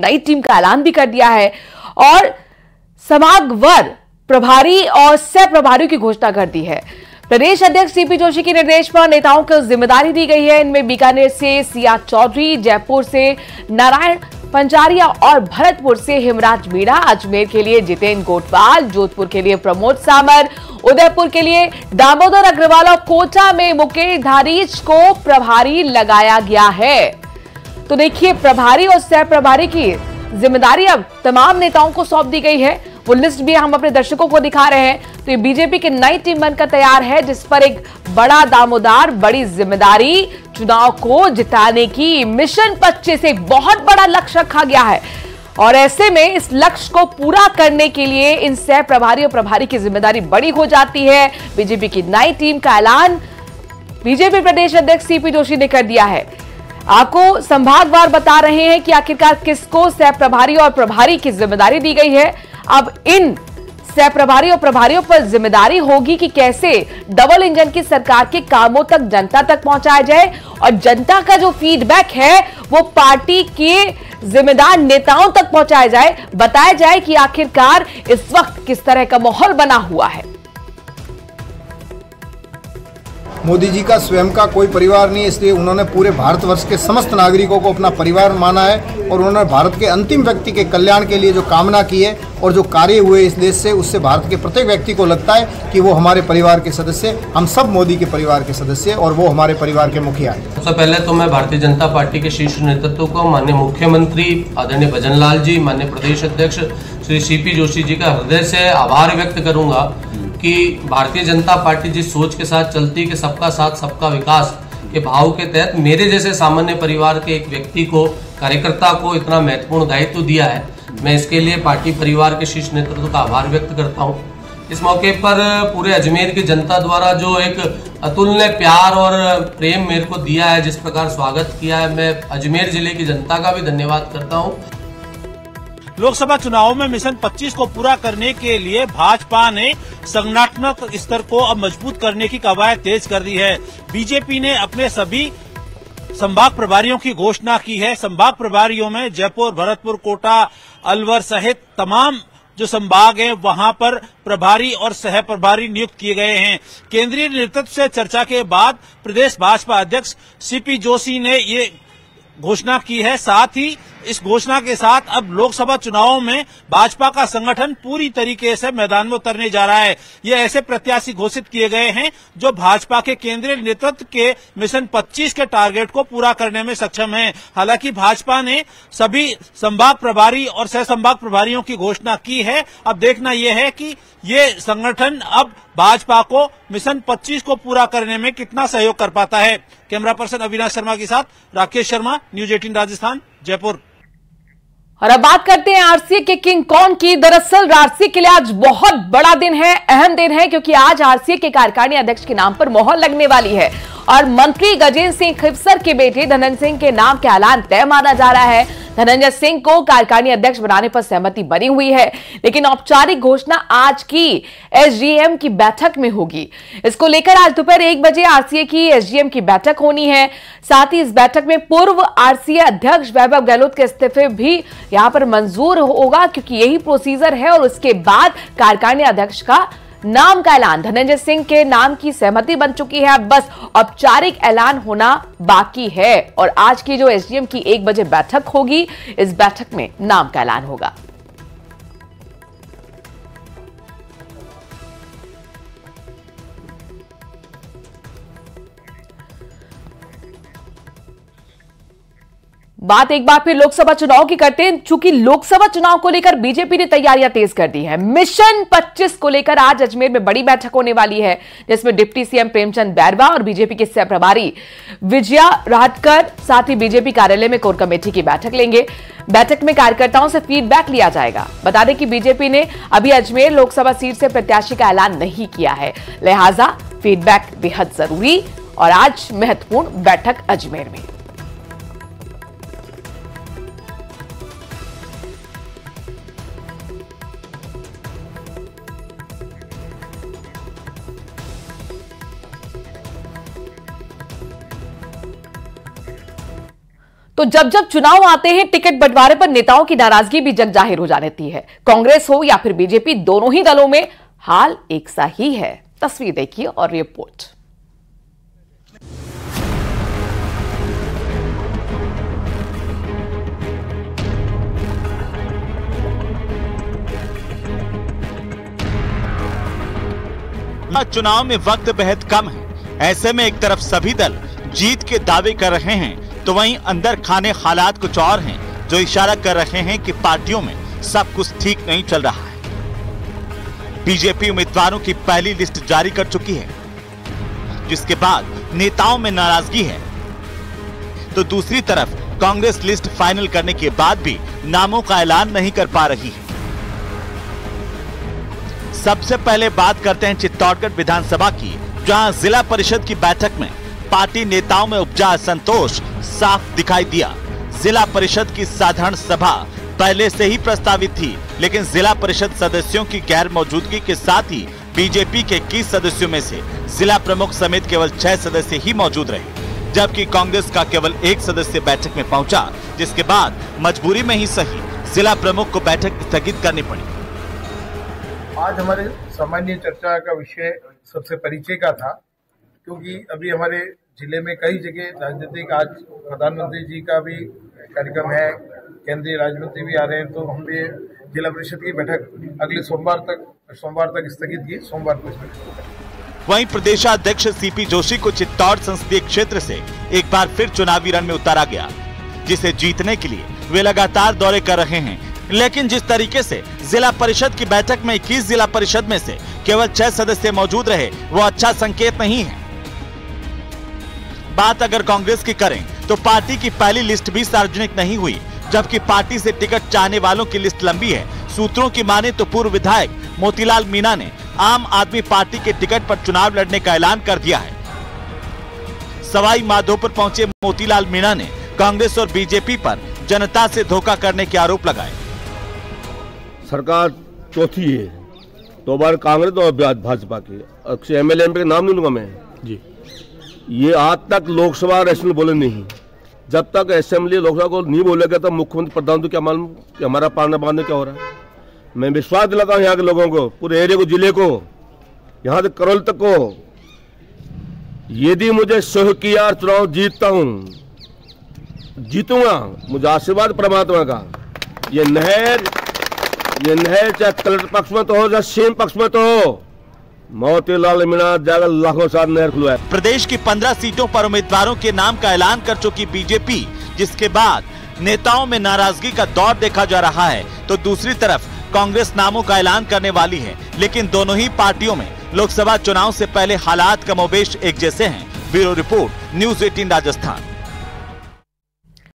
नई टीम का ऐलान भी कर दिया है और संभागवार प्रभारी और सह प्रभारियों की घोषणा कर दी है। प्रदेश अध्यक्ष सीपी जोशी के निर्देश पर नेताओं को जिम्मेदारी दी गई है। इनमें बीकानेर से सिया चौधरी, जयपुर से नारायण पंचारिया और भरतपुर से हिमराज मीणा, अजमेर के लिए जितेंद्र गोटवाल, जोधपुर के लिए प्रमोद सामर, उदयपुर के लिए दामोदर अग्रवाल और कोटा में मुकेश धारीच को प्रभारी लगाया गया है। तो देखिए, प्रभारी और सह प्रभारी की जिम्मेदारी अब तमाम नेताओं को सौंप दी गई है। वो लिस्ट भी हम अपने दर्शकों को दिखा रहे हैं। तो ये बीजेपी की नई टीम बनकर तैयार है, जिस पर एक बड़ा दामोदार, बड़ी जिम्मेदारी, चुनाव को जिताने की मिशन 25 से बहुत बड़ा लक्ष्य रखा गया है। और ऐसे में इस लक्ष्य को पूरा करने के लिए इन सह प्रभारी और प्रभारी की जिम्मेदारी बड़ी हो जाती है। बीजेपी की नई टीम का ऐलान बीजेपी प्रदेश अध्यक्ष सीपी जोशी ने कर दिया है। आपको संभागवार बता रहे हैं कि आखिरकार किसको सह प्रभारी और प्रभारी की जिम्मेदारी दी गई है। अब इन सह प्रभारी और प्रभारियों पर जिम्मेदारी होगी कि कैसे डबल इंजन की सरकार के कामों तक जनता तक पहुंचाया जाए और जनता का जो फीडबैक है वो पार्टी के जिम्मेदार नेताओं तक पहुंचाया जाए, बताया जाए कि आखिरकार इस वक्त किस तरह का माहौल बना हुआ है। मोदी जी का स्वयं का कोई परिवार नहीं है, इसलिए उन्होंने पूरे भारतवर्ष के समस्त नागरिकों को अपना परिवार माना है और उन्होंने भारत के अंतिम व्यक्ति के कल्याण के लिए जो कामना की है और जो कार्य हुए इस देश से, उससे भारत के प्रत्येक व्यक्ति को लगता है कि वो हमारे परिवार के सदस्य, हम सब मोदी के परिवार के सदस्य और वो हमारे परिवार के मुखिया हैं। सबसे पहले तो मैं भारतीय जनता पार्टी के शीर्ष नेतृत्व को, माननीय मुख्यमंत्री आदरणीय भजन लाल जी, माननीय प्रदेश अध्यक्ष श्री सीपी जोशी जी का हृदय से आभार व्यक्त करूंगा कि भारतीय जनता पार्टी जिस सोच के साथ चलती कि सबका साथ सबका विकास के भाव के तहत मेरे जैसे सामान्य परिवार के एक व्यक्ति को, कार्यकर्ता को इतना महत्वपूर्ण दायित्व दिया है। मैं इसके लिए पार्टी परिवार के शीर्ष नेतृत्व का आभार व्यक्त करता हूं। इस मौके पर पूरे अजमेर की जनता द्वारा जो एक अतुलनीय प्यार और प्रेम मेरे को दिया है, जिस प्रकार स्वागत किया है, मैं अजमेर जिले की जनता का भी धन्यवाद करता हूं। लोकसभा चुनाव में मिशन 25 को पूरा करने के लिए भाजपा ने संगठनात्मक स्तर को अब मजबूत करने की कवायद तेज कर दी है। बीजेपी ने अपने सभी संभाग प्रभारियों की घोषणा की है। संभाग प्रभारियों में जयपुर, भरतपुर, कोटा, अलवर सहित तमाम जो संभाग हैं वहां पर प्रभारी और सह प्रभारी नियुक्त किए गए हैं। केंद्रीय नेतृत्व से चर्चा के बाद प्रदेश भाजपा अध्यक्ष सीपी जोशी ने ये घोषणा की है। साथ ही इस घोषणा के साथ अब लोकसभा चुनावों में भाजपा का संगठन पूरी तरीके से मैदान में उतरने जा रहा है। ये ऐसे प्रत्याशी घोषित किए गए हैं जो भाजपा के केंद्रीय नेतृत्व के मिशन 25 के टारगेट को पूरा करने में सक्षम हैं। हालांकि भाजपा ने सभी संभाग प्रभारी और सह संभाग प्रभारियों की घोषणा की है। अब देखना यह है कि ये संगठन अब भाजपा को मिशन 25 को पूरा करने में कितना सहयोग कर पाता है। कैमरा पर्सन अविनाश शर्मा के साथ राकेश शर्मा, न्यूज 18 राजस्थान, जयपुर। और अब बात करते हैं आरसीए के किंग कौन की। दरअसल आरसीए के लिए आज बहुत बड़ा दिन है, अहम दिन है, क्योंकि आज आरसीए के कार्यकारिणी अध्यक्ष के नाम पर मोहर लगने वाली है और मंत्री गजेंद्र सिंह खिवसर के बेटे धनंजय सिंह के नाम का ऐलान तय माना जा रहा है। धनंजय सिंह को कार्यकारिणी अध्यक्ष बनाने पर सहमति बनी हुई है, लेकिन औपचारिक घोषणा आज की एसडीएम की बैठक में होगी। इसको लेकर आज दोपहर 1 बजे आरसीए की एसडीएम की बैठक होनी है। साथ ही इस बैठक में पूर्व आरसीए अध्यक्ष वैभव गहलोत के इस्तीफे भी यहां पर मंजूर होगा, क्योंकि यही प्रोसीजर है। और उसके बाद कार्यकारिणी अध्यक्ष का नाम का ऐलान, धनंजय सिंह के नाम की सहमति बन चुकी है, अब बस औपचारिक ऐलान होना बाकी है। और आज की जो एसडीएम की 1 बजे बैठक होगी, इस बैठक में नाम का ऐलान होगा। बात एक बार फिर लोकसभा चुनाव की करते हैं। चूंकि लोकसभा चुनाव को लेकर बीजेपी ने तैयारियां तेज कर दी है। मिशन 25 को लेकर आज अजमेर में बड़ी बैठक होने वाली है, जिसमें डिप्टी सीएम प्रेमचंद बैरवा और बीजेपी के सह प्रभारी विजया राहटकर साथ ही बीजेपी कार्यालय में कोर कमेटी की बैठक लेंगे। बैठक में कार्यकर्ताओं से फीडबैक लिया जाएगा। बता दें कि बीजेपी ने अभी अजमेर लोकसभा सीट से प्रत्याशी का ऐलान नहीं किया है, लिहाजा फीडबैक बेहद जरूरी और आज महत्वपूर्ण बैठक अजमेर में। तो तो जब जब चुनाव आते हैं, टिकट बंटवारे पर नेताओं की नाराजगी भी जग जाहिर हो जाती है। कांग्रेस हो या फिर बीजेपी, दोनों ही दलों में हाल एक सा ही है। तस्वीर देखिए और रिपोर्ट। चुनाव में वक्त बेहद कम है। ऐसे में एक तरफ सभी दल जीत के दावे कर रहे हैं, तो वहीं अंदर खाने हालात कुछ और हैं, जो इशारा कर रहे हैं कि पार्टियों में सब कुछ ठीक नहीं चल रहा है। बीजेपी उम्मीदवारों की पहली लिस्ट जारी कर चुकी है, जिसके बाद नेताओं में नाराजगी है, तो दूसरी तरफ कांग्रेस लिस्ट फाइनल करने के बाद भी नामों का ऐलान नहीं कर पा रही है। सबसे पहले बात करते हैं चित्तौड़गढ़ विधानसभा की, जहां जिला परिषद की बैठक में पार्टी नेताओं में उपजा असंतोष साफ दिखाई दिया। जिला परिषद की साधारण सभा पहले से ही प्रस्तावित थी, लेकिन जिला परिषद सदस्यों की गैर मौजूदगी के साथ ही बीजेपी के 21 सदस्यों में से जिला प्रमुख समेत केवल 6 सदस्य ही मौजूद रहे, जबकि कांग्रेस का केवल 1 सदस्य बैठक में पहुंचा, जिसके बाद मजबूरी में ही सही जिला प्रमुख को बैठक स्थगित करनी पड़ी। आज हमारे सामान्य चर्चा का विषय सबसे परिचय का था, क्योंकि अभी हमारे जिले में कई जगह राजनीतिक, आज प्रधानमंत्री जी का भी कार्यक्रम है, केंद्रीय राज्य मंत्री भी आ रहे हैं, तो हमने जिला परिषद की बैठक अगले सोमवार तक स्थगित की। सोमवार को वहीं प्रदेशाध्यक्ष सीपी जोशी को चित्तौड़ संसदीय क्षेत्र से एक बार फिर चुनावी रण में उतारा गया, जिसे जीतने के लिए वे लगातार दौरे कर रहे हैं। लेकिन जिस तरीके से जिला परिषद की बैठक में 21 जिला परिषद में से केवल 6 सदस्य मौजूद रहे, वो अच्छा संकेत नहीं है। बात अगर कांग्रेस की करें तो पार्टी की पहली लिस्ट भी सार्वजनिक नहीं हुई, जबकि पार्टी से टिकट चाहने वालों की लिस्ट लंबी है। सूत्रों की माने तो पूर्व विधायक मोतीलाल मीणा ने आम आदमी पार्टी के टिकट पर चुनाव लड़ने का ऐलान कर दिया है। सवाई माधोपुर पहुंचे मोतीलाल मीणा ने कांग्रेस और बीजेपी पर जनता से धोखा करने के आरोप लगाए। सरकार चौथी है, 2 बार कांग्रेस और भाजपा की। एमएलए के नाम नहीं लूंगा मैं जी। ये आज तक लोकसभा असेंबली बोले नहीं। जब तक असेंबली लोकसभा को नहीं बोलेगा तब मुख्यमंत्री प्रधान तो क्या मालूम कि हमारा पालना बांधने क्या हो रहा है। मैं विश्वास दिलाता हूँ यहाँ के लोगों को, पूरे एरिया को, जिले को, यहाँ से करौल तक को, यदि मुझे सह किया चुनाव जीतता हूँ, जीतूंगा, मुझे आशीर्वाद परमात्मा का। ये नहर चाहे कलेक्टर पक्ष में तो हो, चाहे सीएम पक्ष में तो हो, मोतीलाल मीणा जाकर लाखों साल नहर खुलवाए। प्रदेश की 15 सीटों पर उम्मीदवारों के नाम का ऐलान कर चुकी बीजेपी, जिसके बाद नेताओं में नाराजगी का दौर देखा जा रहा है, तो दूसरी तरफ कांग्रेस नामों का ऐलान करने वाली है। लेकिन दोनों ही पार्टियों में लोकसभा चुनाव से पहले हालात कमोबेश एक जैसे हैं। Bureau report, news 18 Rajasthan.